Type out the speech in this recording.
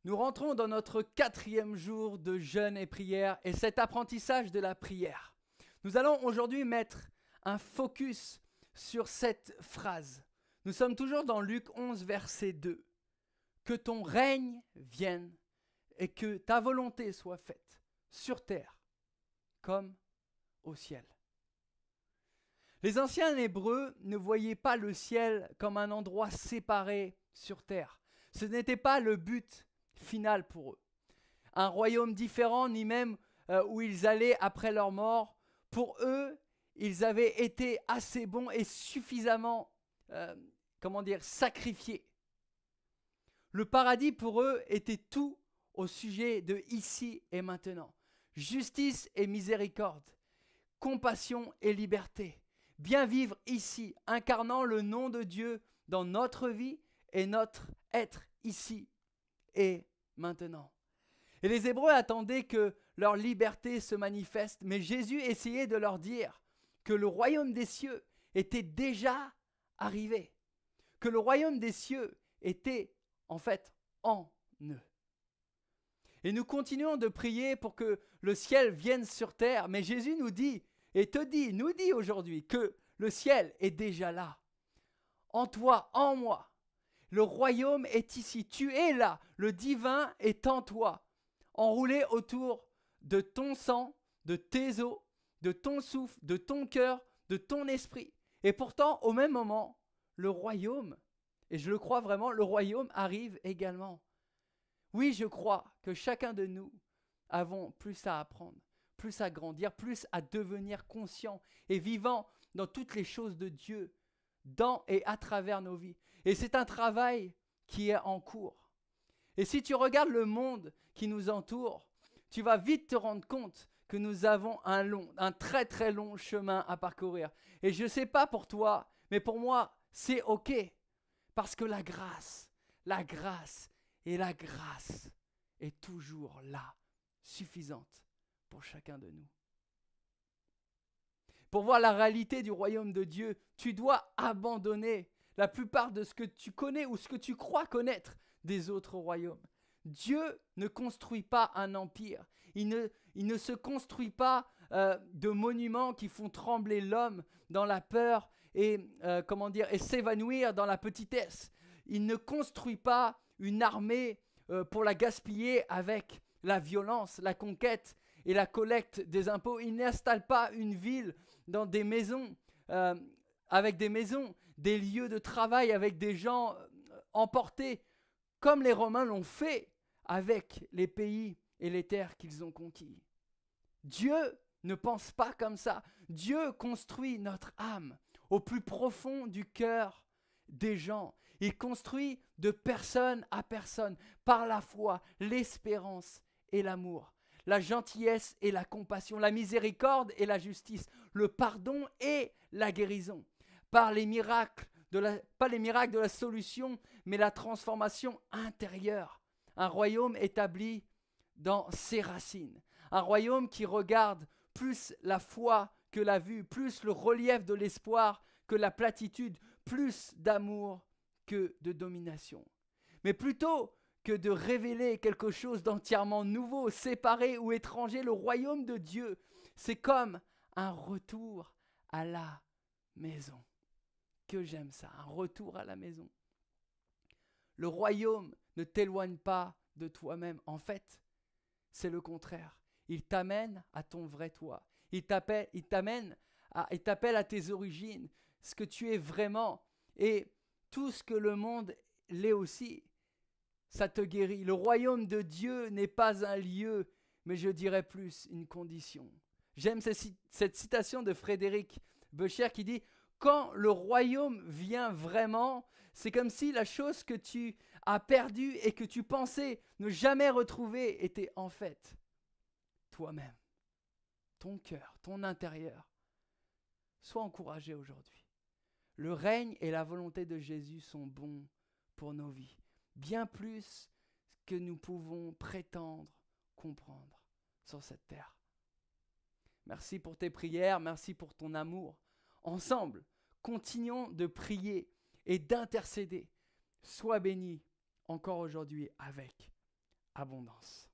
Nous rentrons dans notre 4e jour de jeûne et prière et cet apprentissage de la prière. Nous allons aujourd'hui mettre un focus sur cette phrase. Nous sommes toujours dans Luc 11, verset 2. Que ton règne vienne et que ta volonté soit faite sur terre comme au ciel. Les anciens Hébreux ne voyaient pas le ciel comme un endroit séparé sur terre. Ce n'était pas le but final pour eux. Un royaume différent, ni même où ils allaient après leur mort. Pour eux, ils avaient été assez bons et suffisamment, sacrifiés. Le paradis pour eux était tout au sujet de ici et maintenant. Justice et miséricorde, compassion et liberté. Bien vivre ici, incarnant le nom de Dieu dans notre vie et notre être ici et maintenant. Et les Hébreux attendaient que leur liberté se manifeste, mais Jésus essayait de leur dire que le royaume des cieux était déjà arrivé, que le royaume des cieux était en fait en eux. Et nous continuons de prier pour que le ciel vienne sur terre, mais Jésus nous dit, nous dit aujourd'hui que le ciel est déjà là, en toi, en moi. Le royaume est ici, tu es là, le divin est en toi, enroulé autour de ton sang, de tes os, de ton souffle, de ton cœur, de ton esprit. Et pourtant, au même moment, le royaume, et je le crois vraiment, le royaume arrive également. Oui, je crois que chacun de nous avons plus à apprendre, plus à grandir, plus à devenir conscient et vivant dans toutes les choses de Dieu, dans et à travers nos vies. Et c'est un travail qui est en cours. Et si tu regardes le monde qui nous entoure, tu vas vite te rendre compte que nous avons un très très long chemin à parcourir. Et je ne sais pas pour toi, mais pour moi, c'est OK. Parce que la grâce est toujours là, suffisante pour chacun de nous. Pour voir la réalité du royaume de Dieu, tu dois abandonner la plupart de ce que tu connais ou ce que tu crois connaître des autres royaumes. Dieu ne construit pas un empire. Il ne se construit pas de monuments qui font trembler l'homme dans la peur et s'évanouir dans la petitesse. Il ne construit pas une armée pour la gaspiller avec la violence, la conquête et la collecte des impôts. Il n'installe pas une ville dans des maisons, avec des maisons, des lieux de travail avec des gens emportés, comme les Romains l'ont fait avec les pays et les terres qu'ils ont conquis. Dieu ne pense pas comme ça. Dieu construit notre âme au plus profond du cœur des gens. Il construit de personne à personne par la foi, l'espérance et l'amour, la gentillesse et la compassion, la miséricorde et la justice, le pardon et la guérison, pas les miracles de la solution, mais la transformation intérieure. Un royaume établi dans ses racines, un royaume qui regarde plus la foi que la vue, plus le relief de l'espoir que la platitude, plus d'amour que de domination. Mais plutôt que de révéler quelque chose d'entièrement nouveau, séparé ou étranger, le royaume de Dieu, c'est comme un retour à la maison. Que j'aime ça, un retour à la maison. Le royaume ne t'éloigne pas de toi-même. En fait, c'est le contraire. Il t'amène à ton vrai toi. Il t'appelle à tes origines, ce que tu es vraiment. Et tout ce que le monde l'est aussi, ça te guérit. Le royaume de Dieu n'est pas un lieu, mais je dirais plus une condition. J'aime cette citation de Frédéric Becher qui dit « Quand le royaume vient vraiment, c'est comme si la chose que tu as perdue et que tu pensais ne jamais retrouver était en fait toi-même, ton cœur, ton intérieur. » Sois encouragé aujourd'hui. Le règne et la volonté de Jésus sont bons pour nos vies, bien plus que nous pouvons prétendre comprendre sur cette terre. Merci pour tes prières, merci pour ton amour. Ensemble, continuons de prier et d'intercéder. Sois béni encore aujourd'hui avec abondance.